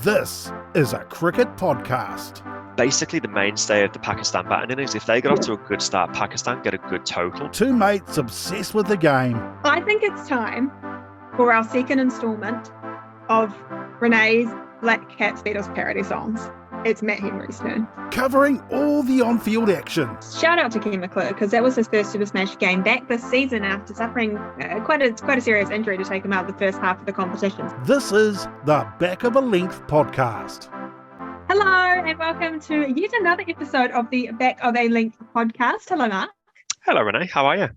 This is a cricket podcast. Basically, the mainstay of the Pakistan batting innings, if they get off to a good start, Pakistan get a good total. Two mates obsessed with the game. I think it's time for our second installment of Renee's BlackCaps Beatles parody songs. It's Matt Henry's turn. Covering all the on-field action. Shout out to Ken McClure, because that was his first SuperSmash game back this season after suffering quite a serious injury to take him out the first half of the competition. This is the Back of a Length podcast. Hello and welcome to yet another episode of the Back of a Length podcast. Hello, Mark. Hello, Renee. How are you?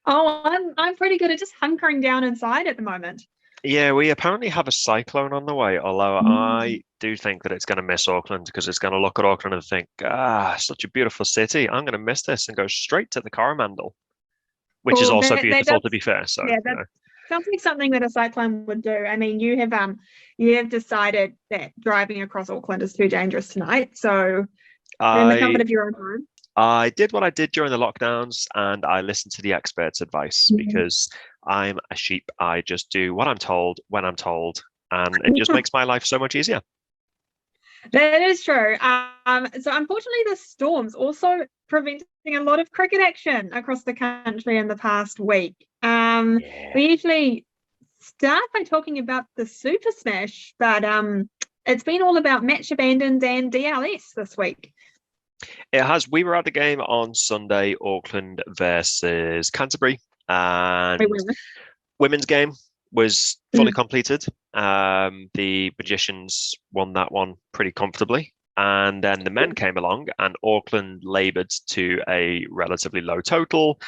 Oh, I'm pretty good at just hunkering down inside at the moment. Yeah, we apparently have a cyclone on the way, although I do think that it's going to miss Auckland because it's going to look at Auckland and think, such a beautiful city. I'm going to miss this and go straight to the Coromandel, which is also beautiful, to be fair. So, yeah, that sounds like something that a cyclone would do. I mean, you have decided that driving across Auckland is too dangerous tonight. So, in the comfort of your own home. I did what I did during the lockdowns and I listened to the experts' advice because I'm a sheep. I just do what I'm told when I'm told, and it just makes my life so much easier. That is true. So unfortunately, the storm's also preventing a lot of cricket action across the country in the past week. We usually start by talking about the SuperSmash, but it's been all about match abandoned and DLS this week. It has. We were at the game on Sunday, Auckland versus Canterbury, and women's game was fully completed. The Magicians won that one pretty comfortably, and then the men came along and Auckland laboured to a relatively low total.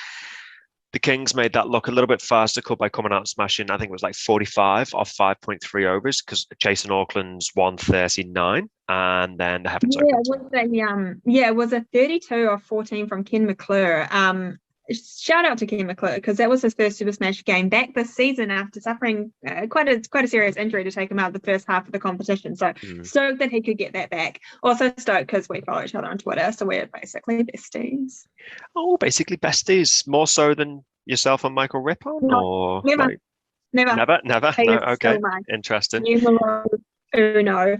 The Kings made that look a little bit faster by coming out and smashing, I think it was like 45 off 5.3 overs, because chasing Auckland's 139, and then the Heavens opened. It was a 32 off 14 from Ken McClure. Shout out to Ken McClure, because that was his first SuperSmash game back this season after suffering quite a serious injury to take him out the first half of the competition. So stoked that he could get that back. Also stoked because we follow each other on Twitter, so we're basically besties. Oh, basically besties, more so than yourself and Michael Rippon? No, never. No, okay, interesting. No.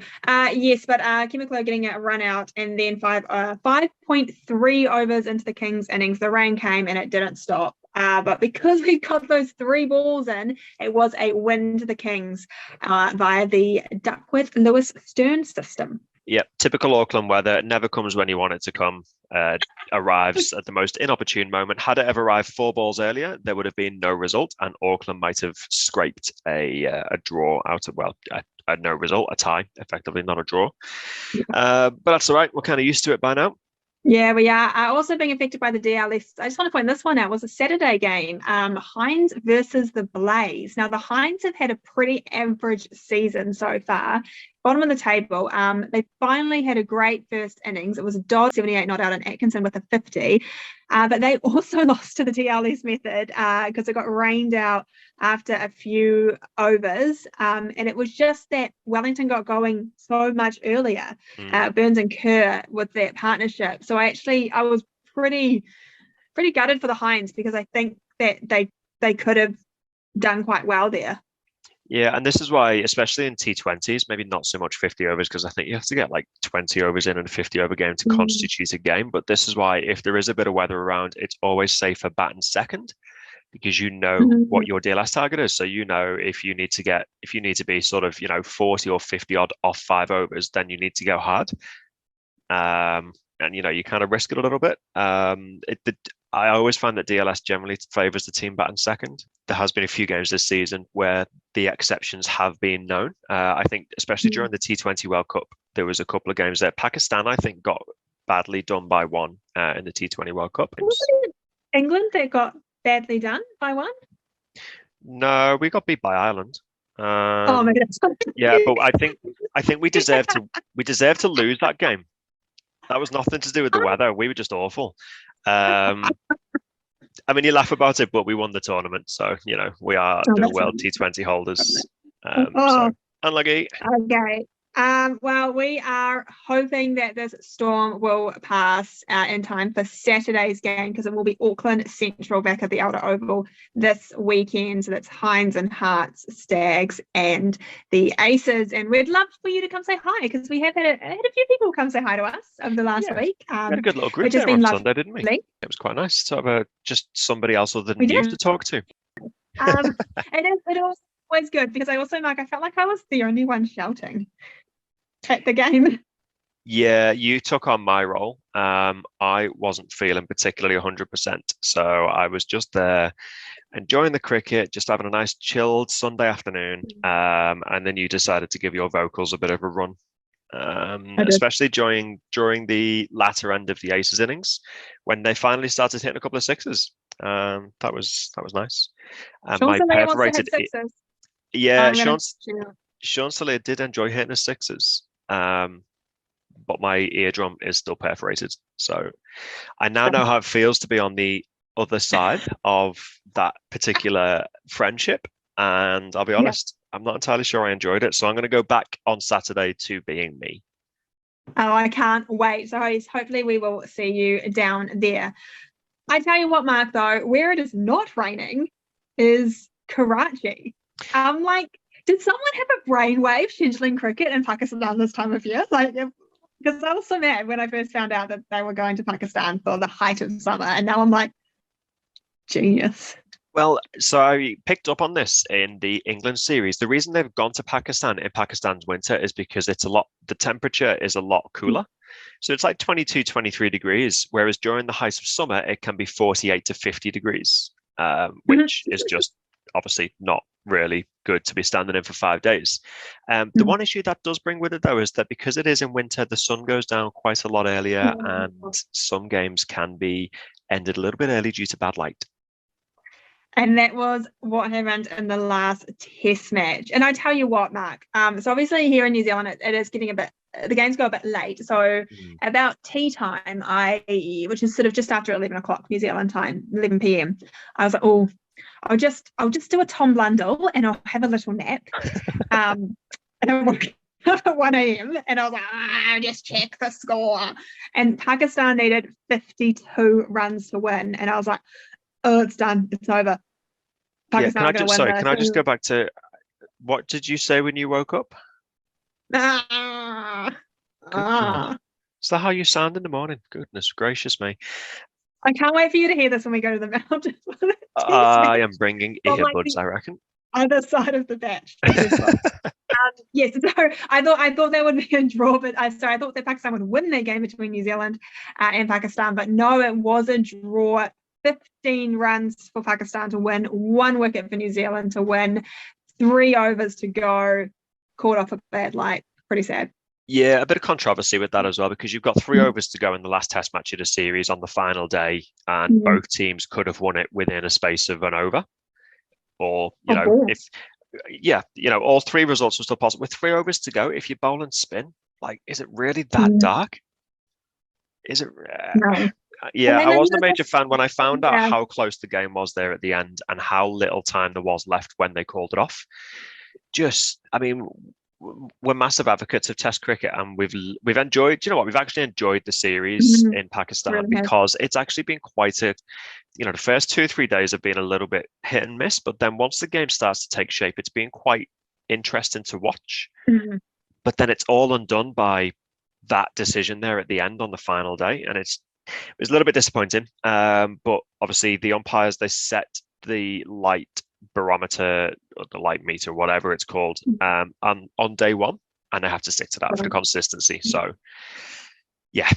Yes, but Ken McClure getting a run out, and then 5.3 overs into the Kings innings, the rain came and it didn't stop. But because we got those 3 balls in, it was a win to the Kings via the Duckworth-Lewis Stern system. Yep, typical Auckland weather. It never comes when you want it to come. Arrives at the most inopportune moment. Had it ever arrived 4 balls earlier, there would have been no result, and Auckland might have scraped a draw out of, no result, a tie, effectively, not a draw. But that's all right. We're kind of used to it by now. Yeah, we are. Also being affected by the DLS. I just want to point this one out. It was a Saturday game, Hinds versus the Blaze. Now, the Hinds have had a pretty average season so far. Bottom of the table. They finally had a great first innings. It was a dog 78 not out and Atkinson with a 50. But they also lost to the DLS method because it got rained out after a few overs. And it was just that Wellington got going so much earlier, Burns and Kerr, with that partnership. So I was pretty gutted for the Hinds, because I think that they could have done quite well there. Yeah, and this is why, especially in T20s, maybe not so much 50 overs, because I think you have to get like 20 overs in a 50-over game to constitute a game. But this is why, if there is a bit of weather around, it's always safer batting second, because you know what your DLS target is. So you know if you need to be sort of 40 or 50 odd off 5 overs, then you need to go hard. And you kind of risk it a little bit. I always find that DLS generally favours the team batting second. There has been a few games this season where the exceptions have been known. I think, especially during the T20 World Cup, there was a couple of games there. Pakistan, I think, got badly done by one in the T20 World Cup. Was it England that got badly done by one? No, we got beat by Ireland. Oh my goodness! Yeah, but I think we deserved to lose that game. That was nothing to do with the weather. We were just awful. I mean, you laugh about it, but we won the tournament. So, we are the world T20 holders. So, unlucky. Okay. Well, we are hoping that this storm will pass in time for Saturday's game, because it will be Auckland Central back at the Elder Oval this weekend. So that's Hinds and Hearts, Stags, and the Aces. And we'd love for you to come say hi, because we have had a few people come say hi to us over the last week. We had a good little group which has there been on lovely. Sunday, didn't we? It was quite nice to have just somebody else other than We you did. to talk to. It was always good, because I also, like, I felt like I was the only one shouting at the game. Yeah, you took on my role. I wasn't feeling particularly 100%, so I was just there enjoying the cricket, just having a nice chilled Sunday afternoon. And then you decided to give your vocals a bit of a run, especially during the latter end of the Aces innings, when they finally started hitting a couple of sixes. That was nice. My perforated sixes. Yeah, Sean Soler did enjoy hitting his sixes. But my eardrum is still perforated. So I now know how it feels to be on the other side of that particular friendship. And I'll be honest, I'm not entirely sure I enjoyed it. So I'm going to go back on Saturday to being me. Oh, I can't wait. So hopefully we will see you down there. I tell you what, Mark, though, where it is not raining is Karachi. I'm like, did someone have a brainwave scheduling cricket in Pakistan this time of year? Like, because I was so mad when I first found out that they were going to Pakistan for the height of summer, and now I'm like, genius. Well, so I picked up on this in the England series. The reason they've gone to Pakistan in Pakistan's winter is because the temperature is a lot cooler. So it's like 22, 23 degrees, whereas during the height of summer, it can be 48 to 50 degrees, which is just obviously not really good to be standing in for 5 days. The one issue that does bring with it, though, is that because it is in winter, the sun goes down quite a lot earlier, and some games can be ended a little bit early due to bad light. And that was what happened in the last test match. And I tell you what, Mark, so obviously here in New Zealand, it is getting the games go a bit late. So about tea time, which is sort of just after 11 o'clock New Zealand time, 11 p.m, I was like, oh, I'll just do a Tom Blundell and I'll have a little nap. And I woke up at 1 a.m. and I was like, I'll just check the score. And Pakistan needed 52 runs to win. And I was like, oh, it's done. It's over. Pakistan can I just go back to what did you say when you woke up? Is that how you sound in the morning? Goodness gracious me. I can't wait for you to hear this when we go to the mountains. I am bringing earbuds, I reckon. Other side of the batch. Yes, so I thought that would be a draw, but I thought that Pakistan would win their game between New Zealand and Pakistan, but no, it was a draw. 15 runs for Pakistan to win, 1 wicket for New Zealand to win, 3 overs to go, caught off a bad light. Pretty sad. Yeah, a bit of controversy with that as well, because you've got 3 overs to go in the last test match of the series on the final day, and both teams could have won it within a space of an over. Or, all 3 results were still possible. With 3 overs to go, if you bowl and spin, like, is it really that dark? Is it? No. Yeah, I wasn't a major fan when I found out how close the game was there at the end and how little time there was left when they called it off. We're massive advocates of Test cricket, and we've enjoyed. You know what? We've actually enjoyed the series in Pakistan because it's actually been quite a. The first 2 or 3 days have been a little bit hit and miss, but then once the game starts to take shape, it's been quite interesting to watch. But then it's all undone by that decision there at the end on the final day, and it was a little bit disappointing. But obviously the umpires, they set the light barometer or the light meter, whatever it's called, on day 1, and they have to stick to that for the consistency. So yeah.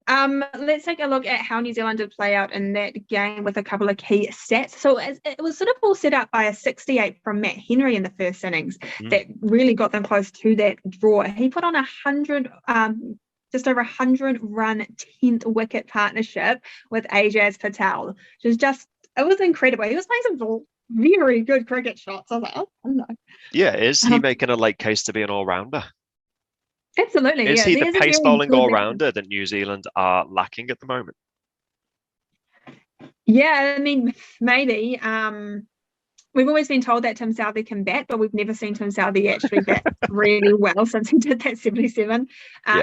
Let's take a look at how New Zealand did play out in that game with a couple of key stats. So it was sort of all set up by a 68 from Matt Henry in the first innings that really got them close to that draw. He put on 100 just over 100 run 10th wicket partnership with Ajaz Patel. It was incredible. He was playing some very good cricket shots. I was like, oh, I don't know. Yeah, is he making a late case to be an all-rounder? Absolutely. Is he the pace bowling all-rounder that New Zealand are lacking at the moment? Yeah, I mean, maybe. we've always been told that Tim Southee can bat, but we've never seen Tim Southee actually bat really well since he did that 77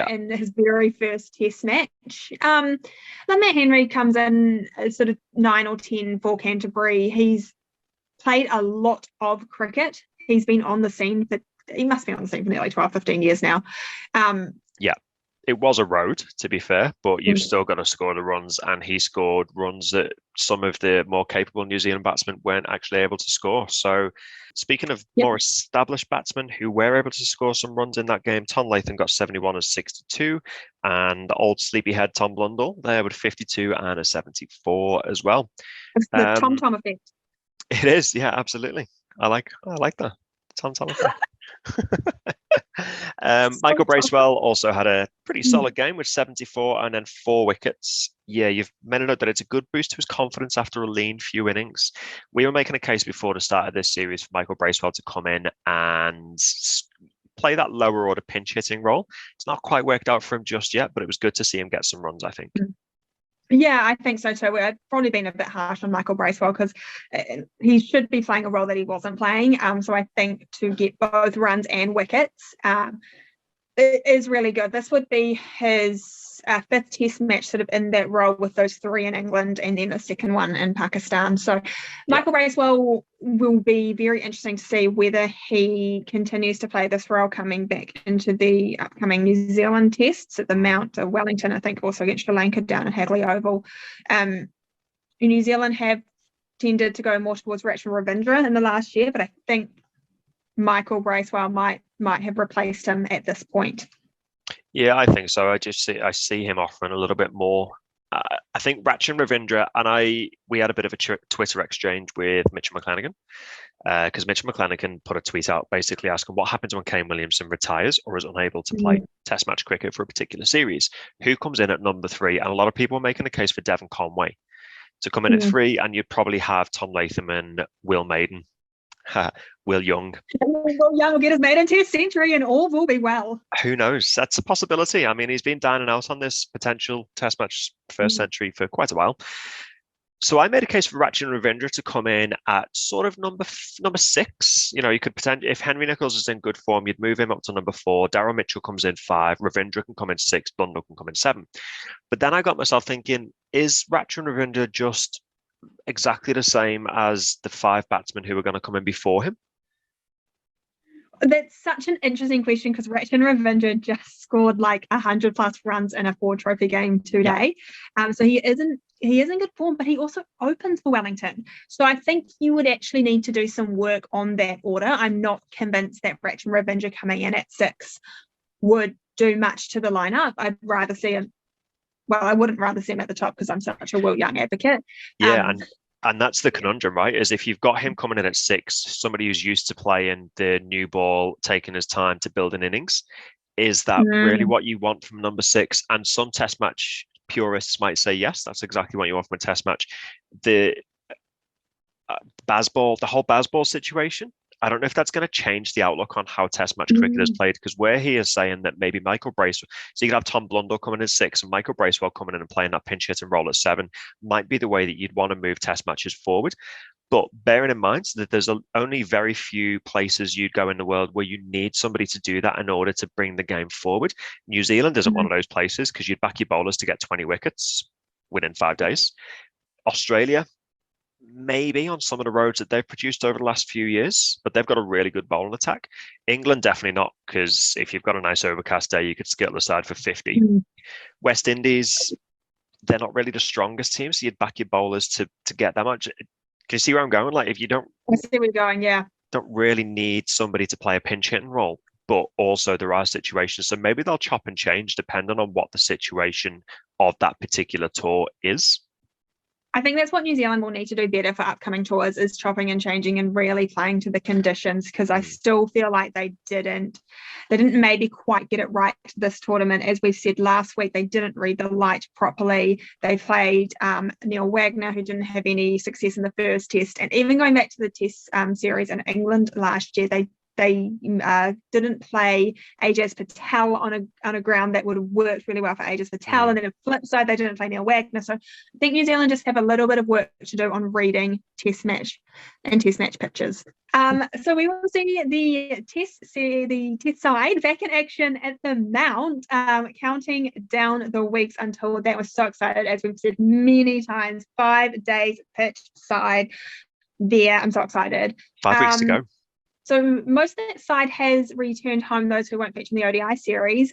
in his very first test match. Matt Henry comes in sort of 9 or 10 for Canterbury. He's played a lot of cricket. He's been on the scene he must be on the scene for nearly 12, 15 years now. It was a road, to be fair, but you've still got to score the runs, and he scored runs that some of the more capable New Zealand batsmen weren't actually able to score. So speaking of more established batsmen who were able to score some runs in that game, Tom Latham got 71 and 62, and old sleepyhead Tom Blundell there with 52 and a 74 as well. It's the Tom effect. It is, yeah, absolutely. I like that. Tom effect. Michael Bracewell also had a pretty solid game with 74 and then 4 wickets. Yeah, you've made a note that it's a good boost to his confidence after a lean few innings. We were making a case before the start of this series for Michael Bracewell to come in and play that lower order pinch hitting role. It's not quite worked out for him just yet, but it was good to see him get some runs, I think. Yeah, I think so too. I've probably been a bit harsh on Michael Bracewell because he should be playing a role that he wasn't playing. So I think to get both runs and wickets it is really good. This would be his 5th test match sort of in that role, with those 3 in England and then a second one in Pakistan. So Michael Bracewell will be very interesting to see whether he continues to play this role coming back into the upcoming New Zealand tests at the Mount of Wellington, I think also against Sri Lanka down at Hagley Oval. New Zealand have tended to go more towards Rachin Ravindra in the last year, but I think Michael Bracewell might have replaced him at this point. Yeah, I think so. I see him offering a little bit more. I think Rachin Ravindra and we had a bit of a Twitter exchange with Mitchell McClenaghan, because Mitchell McClenaghan put a tweet out basically asking what happens when Kane Williamson retires or is unable to play Test match cricket for a particular series. Who comes in at number 3? And a lot of people are making a case for Devon Conway to come in at 3, and you'd probably have Tom Latham and Will Maiden. Will Young. Will Young will get his maiden test century and all will be well. Who knows? That's a possibility. I mean, he's been down and out on this potential Test match first century for quite a while. So I made a case for Rachin Ravindra to come in at sort of number 6. You know, you could potentially, if Henry Nicholls is in good form, you'd move him up to number 4. Daryl Mitchell comes in 5. Ravindra can come in 6. Blundell can come in 7. But then I got myself thinking, is Rachin Ravindra just exactly the same as the 5 batsmen who were going to come in before him? That's such an interesting question because Rachin Ravindra just scored like 100 plus runs in a 4 trophy game today. So he is in good form, but he also opens for Wellington. So I think you would actually need to do some work on that order. I'm not convinced that Rachin Ravindra coming in at 6 would do much to the lineup. I'd rather see him. Well, I wouldn't rather see him at the top because I'm such a Will Young advocate. Yeah, and that's the conundrum, right? Is if you've got him coming in at 6, somebody who's used to playing the new ball, taking his time to build an innings, is that really what you want from number 6? And some Test match purists might say, yes, that's exactly what you want from a Test match. The Bazball, the whole Bazball situation, I don't know if that's going to change the outlook on how Test match cricket is played, because where he is saying that maybe Michael Bracewell, so you could have Tom Blundell coming in 6 and Michael Bracewell coming in and playing that pinch hit and roll at 7 might be the way that you'd want to move Test matches forward. But bearing in mind that there's only very few places you'd go in the world where you need somebody to do that in order to bring the game forward. New Zealand isn't one of those places because you'd back your bowlers to get 20 wickets within 5 days. Australia, maybe on some of the roads that they've produced over the last few years, but they've got a really good bowling attack. England, definitely not, because if you've got a nice overcast day, you could skittle aside for 50. West Indies, they're not really the strongest team, so you'd back your bowlers to get that much. Can you see where I'm going? Like, if you don't... I see where you're going, yeah. Don't really need somebody to play a pinch hit and roll, but also there are situations, so maybe they'll chop and change depending on what the situation of that particular tour is. I think that's what New Zealand will need to do better for upcoming tours, is chopping and changing and really playing to the conditions, because I still feel like they didn't maybe quite get it right this tournament. As we said last week, they didn't read the light properly. They played Neil Wagner, who didn't have any success in the first test, and even going back to the test series in England last year, they they didn't play Ajaz Patel on a ground that would have worked really well for Ajaz Patel, and then on the flip side, they didn't play Neil Wagner. So I think New Zealand just have a little bit of work to do on reading Test match pitches. So we will see the test side back in action at the Mount, counting down the weeks until that. We're so excited, as we've said many times. 5 days pitch side there. I'm so excited. 5 weeks to go. So most of that side has returned home, those who won't feature in the ODI series.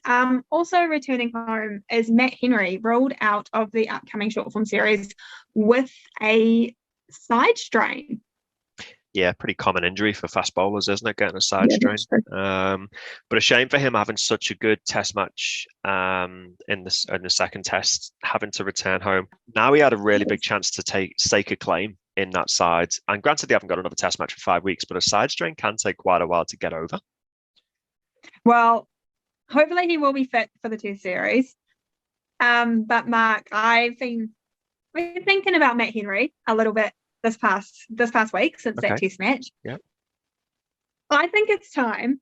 Also returning home is Matt Henry, ruled out of the upcoming short form series with a side strain. Yeah, pretty common injury for fast bowlers, isn't it? Getting a side strain. But a shame for him having such a good test match in the second test, having to return home. Now he had a really big chance to stake a claim in that side. And granted, they haven't got another test match for 5 weeks, but a side strain can take quite a while to get over. Well, hopefully he will be fit for the test series. But Mark, I've been thinking about Matt Henry a little bit this past week since that test match. Yeah. I think it's time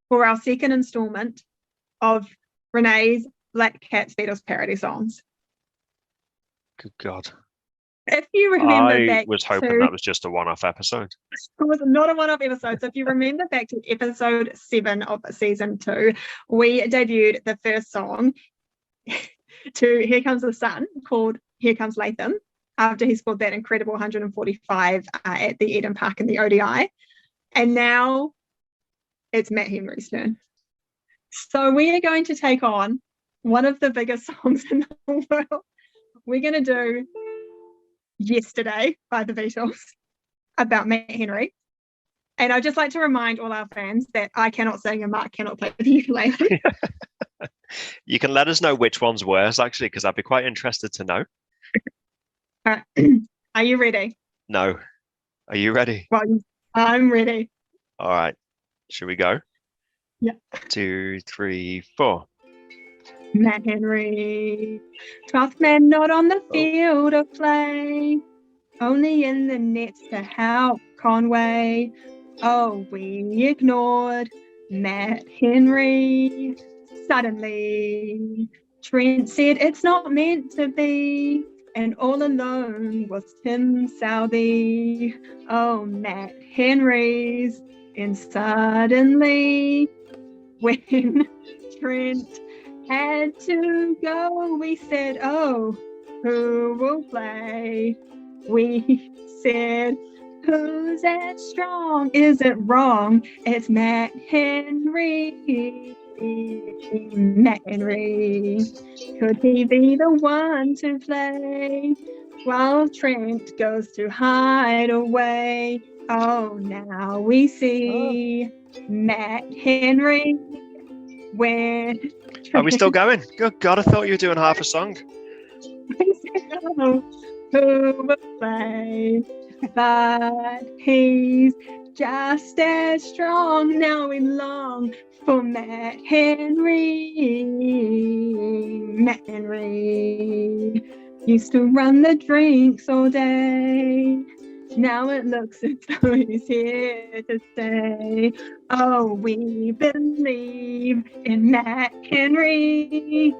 for our second installment of Renee's BlackCaps Beatles parody songs. Good God. If you remember I was hoping that was just a one-off episode. It was not a one-off episode. So if you remember back to episode 7 of season 2, we debuted the first song to Here Comes the Sun, called Here Comes Latham, after he scored that incredible 145 at the Eden Park in the ODI. And now it's Matt Henry's turn. So we are going to take on one of the biggest songs in the world. We're going to do Yesterday by the Beatles about Matt Henry. And I'd just like to remind all our fans that I cannot sing and Mark cannot play the ukulele. You can let us know which one's worse, actually, because I'd be quite interested to know. All right. Are you ready? No. Are you ready? Well, I'm ready. All right. Should we go? Yeah. 2, 3, 4. Matt Henry, 12th man not on the field of play, only in the nets to help Conway. Oh, we ignored Matt Henry. Suddenly, Trent said it's not meant to be, and all alone was Tim Southey. Oh, Matt Henry's in suddenly, when Trent had to go, we said, oh, who will play? We said, who's that strong? Is it wrong? It's Matt Henry. Matt Henry. Could he be the one to play while Trent goes to hide away? Oh, now we see Matt Henry. When Are we still going? Good God, I thought you were doing half a song. Who will play? But he's just as strong. Now we long for Matt Henry. Matt Henry used to run the drinks all day. Now it looks as though he's here to stay. Oh, we believe in Matt Henry.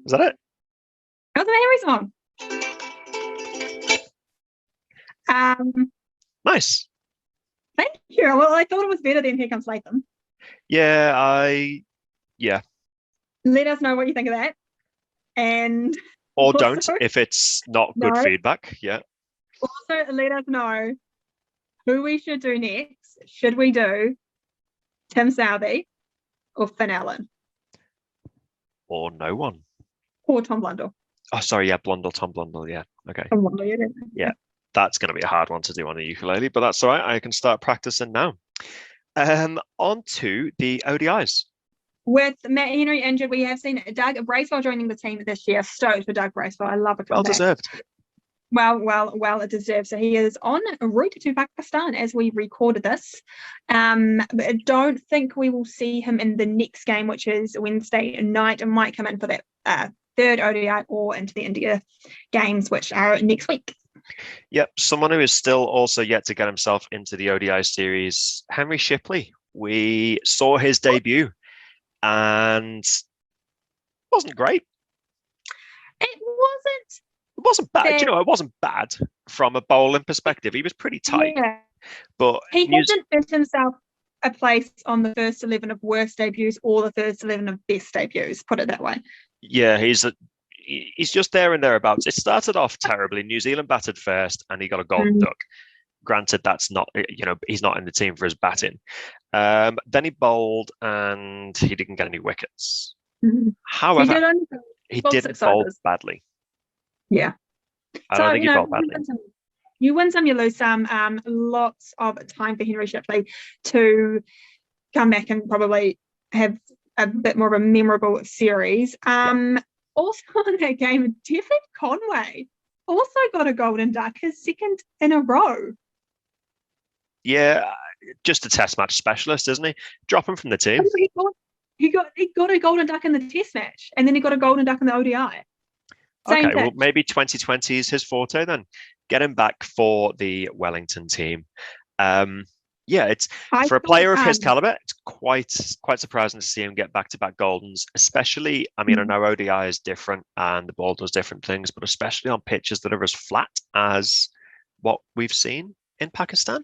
Is that it? That was a Henry song. Nice. Thank you. Well, I thought it was better than Here Comes Latham. Yeah. Let us know what you think of that. And Or also, don't, if it's not good feedback. Yeah. Also, let us know who we should do next. Should we do Tim Southey or Finn Allen? Or no one. Or Tom Blundell? Oh, sorry. Yeah, Tom Blundell. Yeah. Okay. Tom Blundell, Yeah. That's going to be a hard one to do on a ukulele, but that's all right. I can start practicing now. On to the ODIs. With Matt Henry injured, we have seen Doug Bracewell joining the team this year. Stoked for Doug Bracewell. I love it. Well deserved. Well deserved. So he is en route to Pakistan as we recorded this. But I don't think we will see him in the next game, which is Wednesday night, and might come in for that third ODI or into the India games, which are next week. Yep, someone who is still also yet to get himself into the ODI series, Henry Shipley. We saw his debut and wasn't great. It wasn't bad. bad. It wasn't bad from a bowling perspective. He was pretty tight. Yeah. But he hasn't earned himself a place on the first 11 of worst debuts or the first 11 of best debuts, put it that way. Yeah, he's just there and thereabouts. It started off terribly. New Zealand batted first and he got a golden duck. Granted, that's not, he's not in the team for his batting. Then he bowled and he didn't get any wickets. However, he didn't bowl badly. Yeah. I don't think he bowled badly. You win some, you lose some. Lots of time for Henry Shipley to come back and probably have a bit more of a memorable series. Also in that game, David Conway also got a golden duck, his second in a row. Yeah, just a test match specialist, isn't he? Drop him from the team. He got a golden duck in the test match, and then he got a golden duck in the ODI. Okay, well, maybe 2020 is his forte then. Get him back for the Wellington team. It's for a player of his caliber, it's quite surprising to see him get back-to-back goldens, especially, I know ODI is different and the ball does different things, but especially on pitches that are as flat as what we've seen in Pakistan.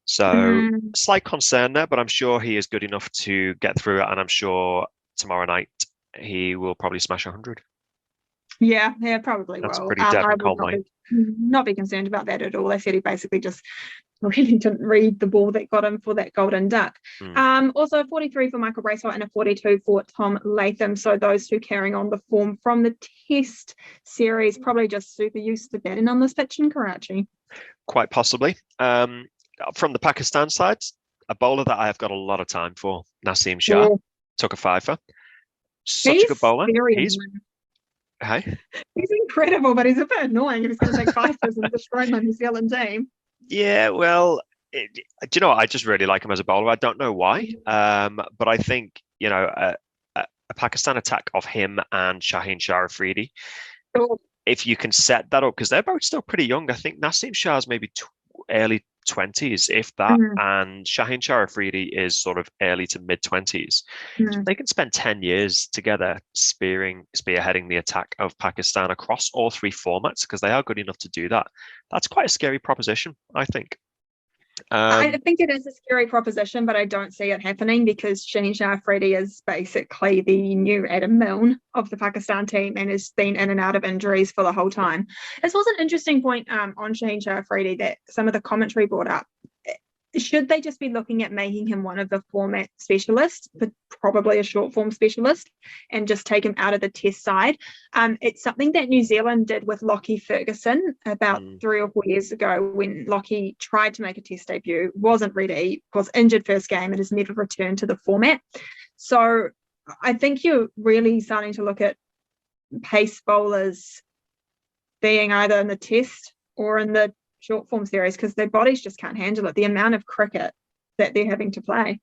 So slight concern there, but I'm sure he is good enough to get through it, and I'm sure tomorrow night he will probably smash 100. Yeah, probably That's will. Pretty Devon Conway. Not be concerned about that at all. They said he basically just really didn't read the ball that got him for that golden duck. Also 43 for Michael Bracewell and a 42 for Tom Latham. So those two carrying on the form from the test series, probably just super used to batting on this pitch in Karachi. Quite possibly. From the Pakistan side, a bowler that I have got a lot of time for, Naseem Shah, took a fiver. Such a good bowler. He's incredible, but he's a bit annoying if he's going to take fifers and destroy my New Zealand team. Yeah, well, do you know what? I just really like him as a bowler. I don't know why, but I think a Pakistan attack of him and Shaheen Shah Afridi, if you can set that up, because they're both still pretty young. I think Naseem Shah's maybe early 20s, if that, and Shaheen Shah Afridi is sort of early to mid 20s. So they can spend 10 years together spearheading the attack of Pakistan across all three formats, because they are good enough to do that. That's quite a scary proposition, I think. I think it is a scary proposition, but I don't see it happening because Shaheen Shah Afridi is basically the new Adam Milne of the Pakistan team and has been in and out of injuries for the whole time. This was an interesting point on Shaheen Shah Afridi that some of the commentary brought up. Should they just be looking at making him one of the format specialists, but probably a short form specialist, and just take him out of the test side? It's something that New Zealand did with Lockie Ferguson about 3 or 4 years ago when Lockie tried to make a test debut, wasn't ready, was injured first game, and has never returned to the format. So I think you're really starting to look at pace bowlers being either in the test or in the short form series because their bodies just can't handle it, the amount of cricket that they're having to play.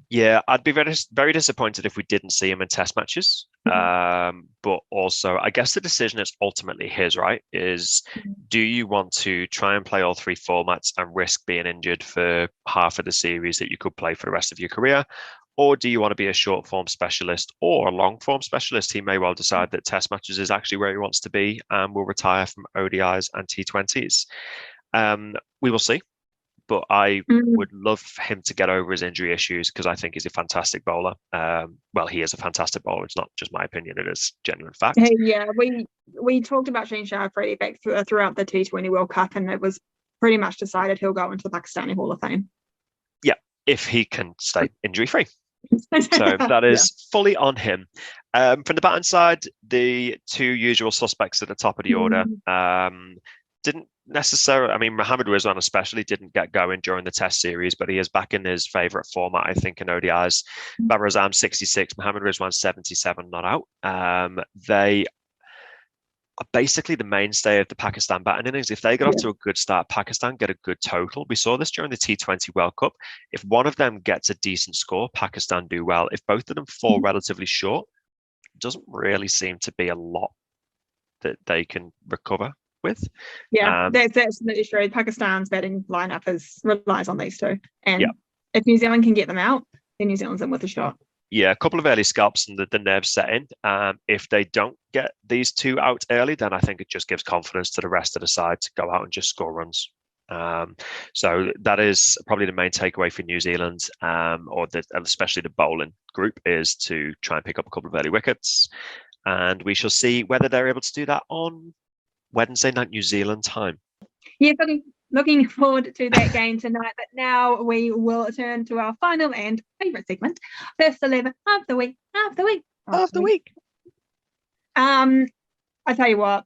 Yeah, I'd be very, very disappointed if we didn't see him in test matches. But also, I guess the decision is ultimately his, right? Do you want to try and play all three formats and risk being injured for half of the series that you could play for the rest of your career? Or do you want to be a short form specialist or a long form specialist? He may well decide that test matches is actually where he wants to be and will retire from ODIs and T20s. We will see. But I would love him to get over his injury issues because I think he's a fantastic bowler. Well, he is a fantastic bowler. It's not just my opinion. It is genuine fact. Yeah, we talked about Shaheen Shah Afridi back throughout the T20 World Cup, and it was pretty much decided he'll go into the Pakistani Hall of Fame. Yeah, if he can stay injury-free. So that is fully on him. From the batting side, the two usual suspects at the top of the order didn't necessarily, I mean, Mohammad Rizwan especially didn't get going during the test series, but he is back in his favourite format, I think, in ODIs. Babar Azam 66, Mohammad Rizwan 77, not out. They are basically the mainstay of the Pakistan batting innings. If they get off to a good start, Pakistan get a good total. We saw this during the T20 World Cup. If one of them gets a decent score, Pakistan do well. If both of them fall relatively short, doesn't really seem to be a lot that they can recover with. Yeah, that's absolutely true. Pakistan's batting lineup relies on these two. And Yeah. if New Zealand can get them out, then New Zealand's in with a shot. Yeah, a couple of early scalps and the nerves set in. If they don't get these two out early, then I think it just gives confidence to the rest of the side to go out and just score runs. So that is probably the main takeaway for New Zealand, especially the bowling group, is to try and pick up a couple of early wickets. And we shall see whether they're able to do that on Wednesday night New Zealand time. Yeah, looking forward to that game tonight. But now we will turn to our final and favourite segment, First 11 of the week. I tell you what,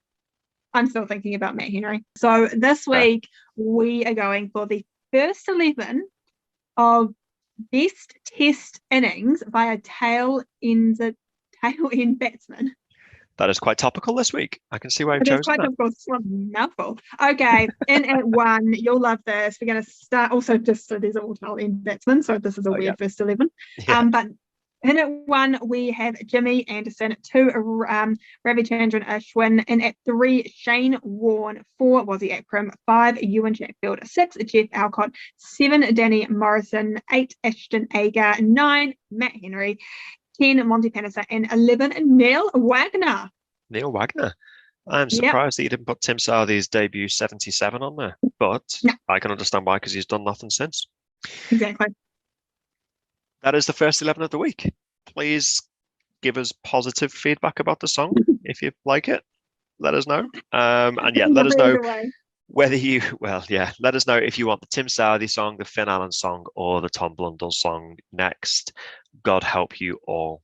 I'm still thinking about Matt Henry. So this week we are going for the first 11 of best Test innings by a tail end batsman. That is quite topical this week. I can see why you've It is chosen quite that. topical. It's a mouthful. Okay, in at 1, you'll love this. We're going to start also just so there's all tail end batsmen. So this is a weird first 11. Yeah. But in at 1, we have Jimmy Anderson. 2, Ravichandran Ashwin. In at 3, Shane Warne. 4, Wazzy Akram. 5, Ewan Chatfield. 6, Jeff Alcott. 7, Danny Morrison. 8, Ashton Agar. 9, Matt Henry. 10, Monty Panessa. And 11, Neil Wagner. Neil Wagner. I'm surprised that you didn't put Tim Southey's debut 77 on there, but I can understand why, because he's done nothing since. Exactly. That is the first 11 of the week. Please give us positive feedback about the song. If you like it, let us know. And let us know whether let us know if you want the Tim Southey song, the Finn Allen song, or the Tom Blundell song next. God help you all.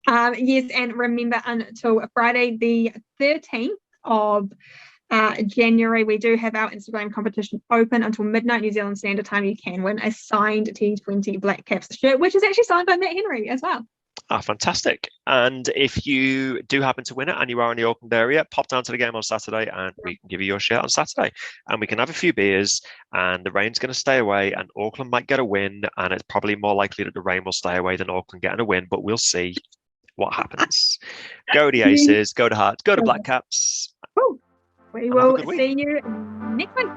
Yes, and remember, until Friday the 13th of January, we do have our Instagram competition open until midnight New Zealand Standard Time. You can win a signed T20 BlackCaps shirt, which is actually signed by Matt Henry as well. Fantastic. And if you do happen to win it and you are in the Auckland area, pop down to the game on Saturday and we can give you your shirt on Saturday. And we can have a few beers and the rain's going to stay away and Auckland might get a win. And it's probably more likely that the rain will stay away than Auckland getting a win, but we'll see what happens. Go the Aces, go to Hearts, go to BlackCaps. We will see you next week.